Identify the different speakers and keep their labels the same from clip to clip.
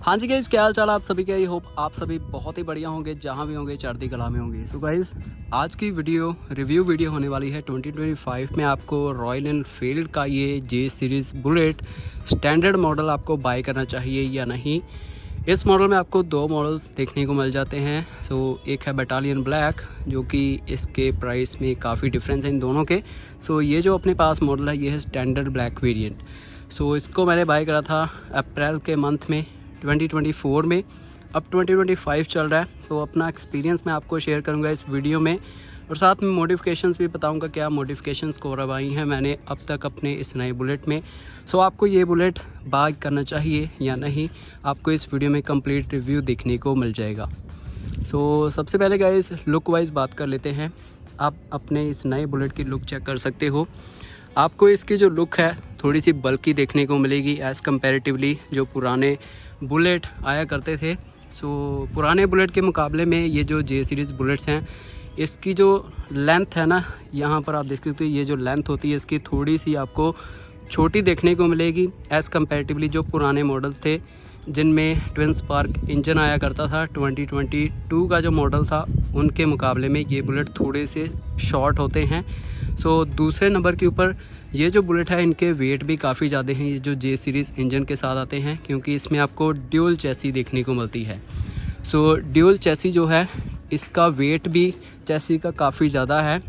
Speaker 1: हाँ जी गाइस, क्या हाल चाल आप सभी का। आई होप आप सभी बहुत ही बढ़िया होंगे, जहाँ भी होंगे चढ़ती कला में होंगे। सो गाइस, आज की रिव्यू वीडियो होने वाली है 2025 में। आपको रॉयल एनफील्ड का ये जे सीरीज़ बुलेट स्टैंडर्ड मॉडल आपको बाय करना चाहिए या नहीं। इस मॉडल में आपको दो मॉडल्स देखने को मिल जाते हैं। सो एक है बटालियन ब्लैक, जो कि इसके प्राइस में काफ़ी डिफरेंस है इन दोनों के। सो ये जो अपने पास मॉडल है ये है स्टैंडर्ड ब्लैक वेरिएंट। सो इसको मैंने बाय करा था अप्रैल के मंथ में 2024 में। अब 2025 चल रहा है, तो अपना एक्सपीरियंस मैं आपको शेयर करूंगा इस वीडियो में, और साथ में मॉडिफिकेशंस भी बताऊंगा क्या मॉडिफिकेशंस करवाई हैं मैंने अब तक अपने इस नए बुलेट में। सो आपको ये बुलेट बाय करना चाहिए या नहीं, आपको इस वीडियो में कंप्लीट रिव्यू देखने को मिल जाएगा। सो सबसे पहले गाइस लुक वाइज बात कर लेते हैं। आप अपने इस नए बुलेट की लुक चेक कर सकते हो। आपको इसकी जो लुक है थोड़ी सी बल्की देखने को मिलेगी एज़ कम्पेरेटिवली जो पुराने बुलेट आया करते थे। सो पुराने बुलेट के मुकाबले में ये जो जे सीरीज़ बुलेट्स हैं, इसकी जो लेंथ है ना, यहाँ पर आप देख सकते हो ये जो लेंथ होती है इसकी थोड़ी सी आपको छोटी देखने को मिलेगी एज़ कम्पेरेटिवली जो पुराने मॉडल थे जिनमें ट्विन स्पार्क इंजन आया करता था। 2022 का जो मॉडल था उनके मुकाबले में ये बुलेट थोड़े से शॉर्ट होते हैं। सो दूसरे नंबर के ऊपर ये जो बुलेट है इनके वेट भी काफ़ी ज़्यादा हैं, ये जो जे सीरीज़ इंजन के साथ आते हैं, क्योंकि इसमें आपको ड्यूल चैसी देखने को मिलती है। सो ड्यूल चैसी जो है इसका वेट भी चैसी का काफ़ी ज़्यादा है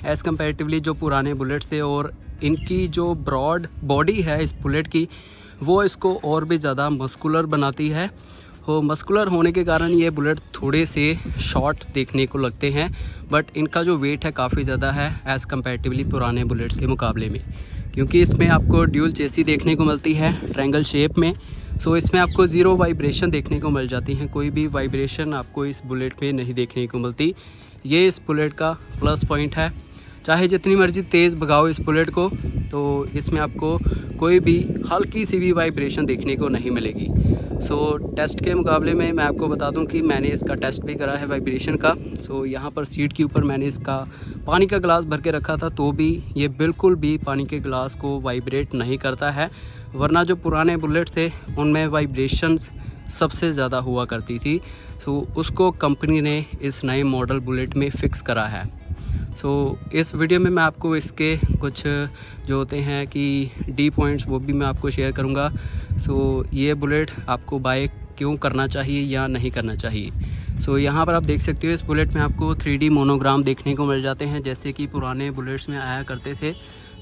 Speaker 1: एज़ कम्पेरेटिवली जो पुराने बुलेट्स थे, और इनकी जो ब्रॉड बॉडी है इस बुलेट की वो इसको और भी ज़्यादा मस्कुलर बनाती है। हो मस्कुलर होने के कारण ये बुलेट थोड़े से शॉर्ट देखने को लगते हैं, बट इनका जो वेट है काफ़ी ज़्यादा है एज़ कम्पेरेटिवली पुराने बुलेट्स के मुकाबले में, क्योंकि इसमें आपको ड्यूल चेसी देखने को मिलती है ट्रायंगल शेप में। सो इसमें आपको ज़ीरो वाइब्रेशन देखने को मिल जाती हैं, कोई भी वाइब्रेशन आपको इस बुलेट में नहीं देखने को मिलती। ये इस बुलेट का प्लस पॉइंट है। चाहे जितनी मर्ज़ी तेज़ भगाओ इस बुलेट को, तो इसमें आपको कोई भी हल्की सी भी वाइब्रेशन देखने को नहीं मिलेगी। सो टेस्ट के मुकाबले में मैं आपको बता दूं कि मैंने इसका टेस्ट भी करा है वाइब्रेशन का। सो यहाँ पर सीट के ऊपर मैंने इसका पानी का गिलास भर के रखा था, तो भी ये बिल्कुल भी पानी के गिलास को वाइब्रेट नहीं करता है, वरना जो पुराने बुलेट थे उनमें वाइब्रेशंस सबसे ज़्यादा हुआ करती थी। सो उसको कंपनी ने इस नए मॉडल बुलेट में फ़िक्स करा है। सो इस वीडियो में मैं आपको इसके कुछ जो होते हैं कि डी पॉइंट्स वो भी मैं आपको शेयर करूंगा। सो ये बुलेट आपको बाय क्यों करना चाहिए या नहीं करना चाहिए। सो यहाँ पर आप देख सकते हो इस बुलेट में आपको 3D मोनोग्राम देखने को मिल जाते हैं, जैसे कि पुराने बुलेट्स में आया करते थे।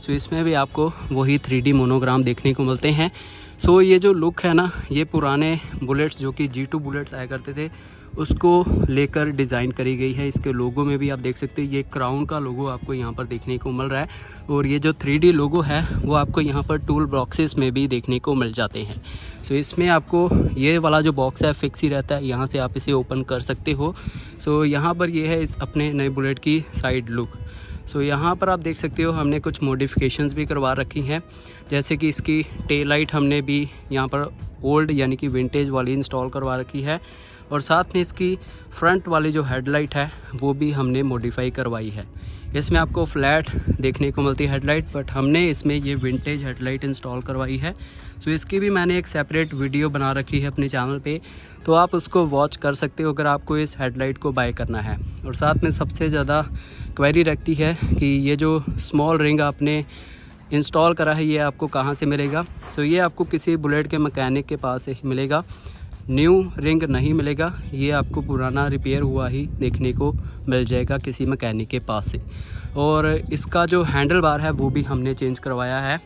Speaker 1: सो इसमें भी आपको वही 3D मोनोग्राम देखने को मिलते हैं। सो ये जो लुक है ना, ये पुराने बुलेट्स जो कि G2 बुलेट्स आया करते थे उसको लेकर डिज़ाइन करी गई है। इसके लोगो में भी आप देख सकते हैं ये क्राउन का लोगो आपको यहाँ पर देखने को मिल रहा है, और ये जो 3D लोगो है वो आपको यहाँ पर टूल बॉक्सेस में भी देखने को मिल जाते हैं। सो इसमें आपको ये वाला जो बॉक्स है फिक्स ही रहता है, यहाँ से आप इसे ओपन कर सकते हो। सो यहाँ पर ये है इस अपने नए बुलेट की साइड लुक। सो यहाँ पर आप देख सकते हो हमने कुछ मॉडिफिकेशंस भी करवा रखी हैं, जैसे कि इसकी टेल लाइट हमने भी यहाँ पर ओल्ड यानी कि विंटेज वाली इंस्टॉल करवा रखी है, और साथ में इसकी फ्रंट वाली जो हेडलाइट है वो भी हमने मॉडिफाई करवाई है। इसमें आपको फ्लैट देखने को मिलती है हेडलाइट, बट हमने इसमें ये विंटेज हेडलाइट इंस्टॉल करवाई है। सो इसकी भी मैंने एक सेपरेट वीडियो बना रखी है अपने चैनल पे, तो आप उसको वॉच कर सकते हो अगर आपको इस हेडलाइट को बाय करना है। और साथ में सबसे ज़्यादा क्वेरी रखती है कि ये जो स्मॉल रिंग आपने इंस्टॉल करा है ये आपको कहाँ से मिलेगा। सो ये आपको किसी बुलेट के मैकेनिक के पास से ही मिलेगा, न्यू रिंग नहीं मिलेगा, ये आपको पुराना रिपेयर हुआ ही देखने को मिल जाएगा किसी मैकेनिक के पास से। और इसका जो हैंडल बार है वो भी हमने चेंज करवाया है।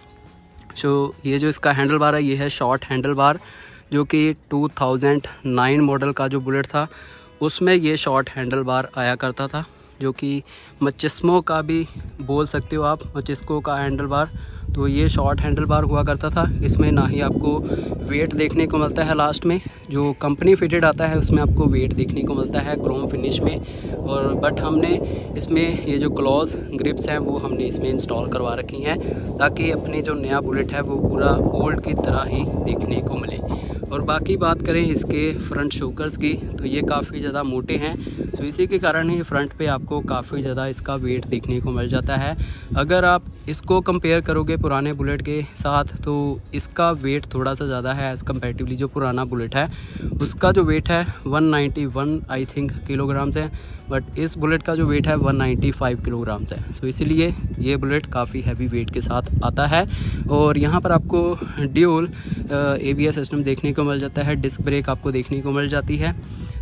Speaker 1: सो ये जो इसका हैंडल बार है ये है शॉर्ट हैंडल बार, जो कि 2009 मॉडल का जो बुलेट था उसमें ये शॉर्ट हैंडल बार आया करता था, जो कि मचिस्मो का भी बोल सकते हो आप, मचिस्को का हैंडल बार। तो ये शॉर्ट हैंडल बार हुआ करता था। इसमें ना ही आपको वेट देखने को मिलता है, लास्ट में जो कंपनी फिटेड आता है उसमें आपको वेट देखने को मिलता है क्रोम फिनिश में, और बट हमने इसमें ये जो क्लॉज ग्रिप्स हैं वो हमने इसमें इंस्टॉल करवा रखी हैं, ताकि अपने जो नया बुलेट है वो पूरा ओल्ड की तरह ही देखने को मिले। और बाकी बात करें इसके फ्रंट शोकर्स की, तो ये काफ़ी ज़्यादा मोटे हैं। सो इसी के कारण ही फ्रंट पे आपको काफ़ी ज़्यादा इसका वेट देखने को मिल जाता है। अगर आप इसको कंपेयर करोगे पुराने बुलेट के साथ तो इसका वेट थोड़ा सा ज़्यादा है एज़ कम्पेरेटिवली। जो पुराना बुलेट है उसका जो वेट है 191 आई थिंक किलोग्राम्स है, बट इस बुलेट का जो वेट है 195 किलोग्राम्स है। सो इसीलिए ये बुलेट काफ़ी हैवी वेट के साथ आता है। और यहाँ पर आपको ड्यूल ABS सिस्टम देखने को मिल जाता है, डिस्क ब्रेक आपको देखने को मिल जाती है।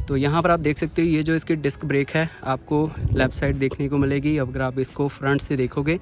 Speaker 1: तो यहाँ पर आप देख सकते हो ये जो इसकी डिस्क ब्रेक है आपको लेफ़्ट साइड देखने को मिलेगी अगर आप इसको फ्रंट से देखोगे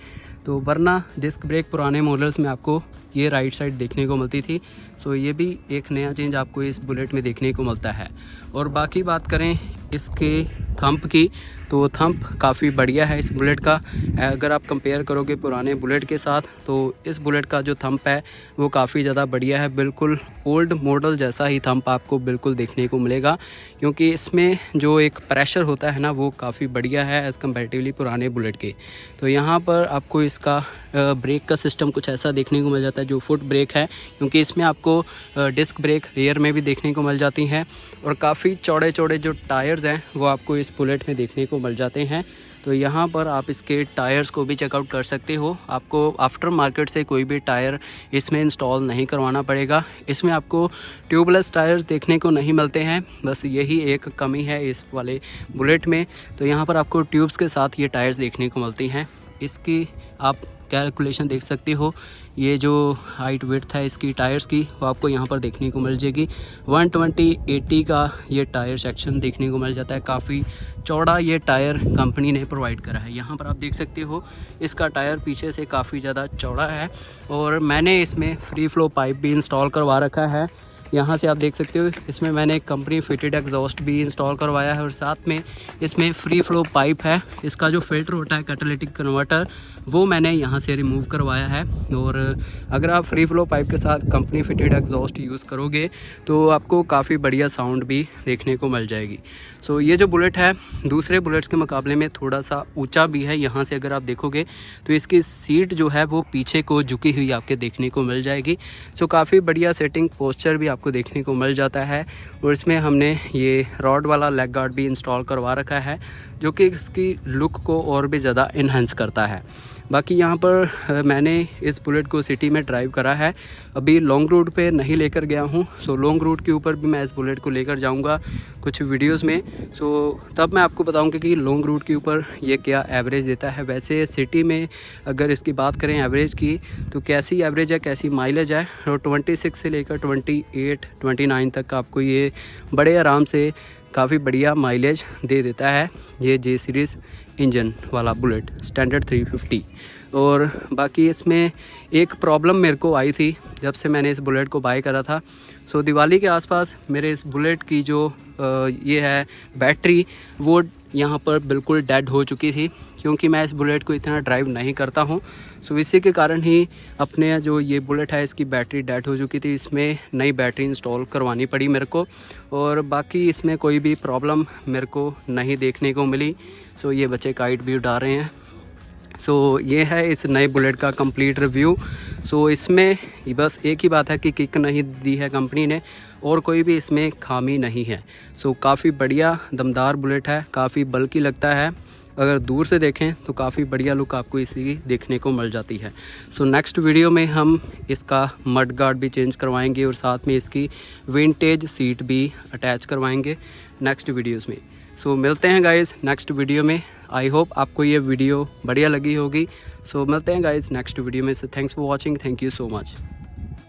Speaker 1: तो, वरना डिस्क ब्रेक पुराने मॉडल्स में आपको ये राइट साइड देखने को मिलती थी। सो ये भी एक नया चेंज आपको इस बुलेट में देखने को मिलता है। और बाकी बात करें इसके थंप की, तो थंप काफ़ी बढ़िया है इस बुलेट का। अगर आप कंपेयर करोगे पुराने बुलेट के साथ तो इस बुलेट का जो थंप है वो काफ़ी ज़्यादा बढ़िया है। बिल्कुल ओल्ड मॉडल जैसा ही थंप आपको बिल्कुल देखने को मिलेगा, क्योंकि इसमें जो एक प्रेशर होता है ना वो काफ़ी बढ़िया है एज़ कम्पेरेटिवली पुराने बुलेट के। तो यहाँ पर आपको इसका ब्रेक का सिस्टम कुछ ऐसा देखने को मिल जाता है जो फुट ब्रेक है, क्योंकि इसमें आपको डिस्क ब्रेक रियर में भी देखने को मिल जाती हैं। और काफ़ी चौड़े चौड़े जो टायर्स हैं वो आपको इस बुलेट में देखने को मिल जाते हैं। तो यहाँ पर आप इसके टायर्स को भी चेकआउट कर सकते हो। आपको आफ्टर मार्केट से कोई भी टायर इसमें इंस्टॉल नहीं करवाना पड़ेगा। इसमें आपको ट्यूबलेस टायर्स देखने को नहीं मिलते हैं, बस यही एक कमी है इस वाले बुलेट में। तो यहाँ पर आपको ट्यूब्स के साथ ये टायर्स देखने को मिलती हैं। इसकी आप कैलकुलेशन देख सकते हो, ये जो हाइट विड्थ है इसकी टायर्स की वो आपको यहाँ पर देखने को मिल जाएगी। 120/80 का ये टायर सेक्शन देखने को मिल जाता है। काफ़ी चौड़ा ये टायर कंपनी ने प्रोवाइड करा है। यहाँ पर आप देख सकते हो इसका टायर पीछे से काफ़ी ज़्यादा चौड़ा है। और मैंने इसमें फ्री फ्लो पाइप भी इंस्टॉल करवा रखा है। यहाँ से आप देख सकते हो इसमें मैंने कंपनी फिटेड एग्जॉस्ट भी इंस्टॉल करवाया है और साथ में इसमें फ्री फ्लो पाइप है। इसका जो फ़िल्टर होता है कैटालिटिक कन्वर्टर वो मैंने यहाँ से रिमूव करवाया है। और अगर आप फ्री फ्लो पाइप के साथ कंपनी फिटेड एग्जॉस्ट यूज़ करोगे तो आपको काफ़ी बढ़िया साउंड भी देखने को मिल जाएगी। सो ये जो बुलेट है दूसरे बुलेट्स के मुकाबले में थोड़ा सा ऊंचा भी है। यहाँ से अगर आप देखोगे तो इसकी सीट जो है वो पीछे को झुकी हुई आपके देखने को मिल जाएगी। सो काफ़ी बढ़िया सेटिंग पोस्चर भी आपको देखने को मिल जाता है। और इसमें हमने ये रॉड वाला लेग गार्ड भी इंस्टॉल करवा रखा है जो कि इसकी लुक को और भी ज़्यादा इन्हेंस करता है। बाकी यहाँ पर मैंने इस बुलेट को सिटी में ड्राइव करा है, अभी लॉन्ग रूट पे नहीं लेकर गया हूँ। सो लॉन्ग रूट के ऊपर भी मैं इस बुलेट को लेकर जाऊँगा कुछ वीडियोस में। सो तब मैं आपको बताऊँगा कि लॉन्ग रूट के ऊपर ये क्या एवरेज देता है। वैसे सिटी में अगर इसकी बात करें एवरेज की तो कैसी एवरेज है, कैसी माइलेज है, और 26 से लेकर 28-29 तक आपको ये बड़े आराम से काफ़ी बढ़िया माइलेज दे देता है ये J सीरीज़ इंजन वाला बुलेट स्टैंडर्ड 350। और बाकी इसमें एक प्रॉब्लम मेरे को आई थी जब से मैंने इस बुलेट को बाय करा था। सो दिवाली के आसपास मेरे इस बुलेट की जो ये है बैटरी वो यहाँ पर बिल्कुल डेड हो चुकी थी, क्योंकि मैं इस बुलेट को इतना ड्राइव नहीं करता हूँ। सो इसी के कारण ही अपने जो ये बुलेट है इसकी बैटरी डेड हो चुकी थी। इसमें नई बैटरी इंस्टॉल करवानी पड़ी मेरे को। और बाकी इसमें कोई भी प्रॉब्लम मेरे को नहीं देखने को मिली। सो ये बच्चे काइट भी उड़ा रहे हैं। सो ये है इस नए बुलेट का कंप्लीट रिव्यू। सो इसमें बस एक ही बात है कि किक नहीं दी है कंपनी ने, और कोई भी इसमें खामी नहीं है। सो काफ़ी बढ़िया दमदार बुलेट है, काफ़ी बल्कि लगता है। अगर दूर से देखें तो काफ़ी बढ़िया लुक आपको इसी देखने को मिल जाती है। सो नेक्स्ट वीडियो में हम इसका मड गार्ड भी चेंज करवाएंगे और साथ में इसकी विंटेज सीट भी अटैच करवाएंगे नेक्स्ट वीडियोस में। सो मिलते हैं गाइस नेक्स्ट वीडियो में। आई होप आपको ये वीडियो बढ़िया लगी होगी। सो मिलते हैं गाइस नेक्स्ट वीडियो में। So thanks for watching, thank you so much.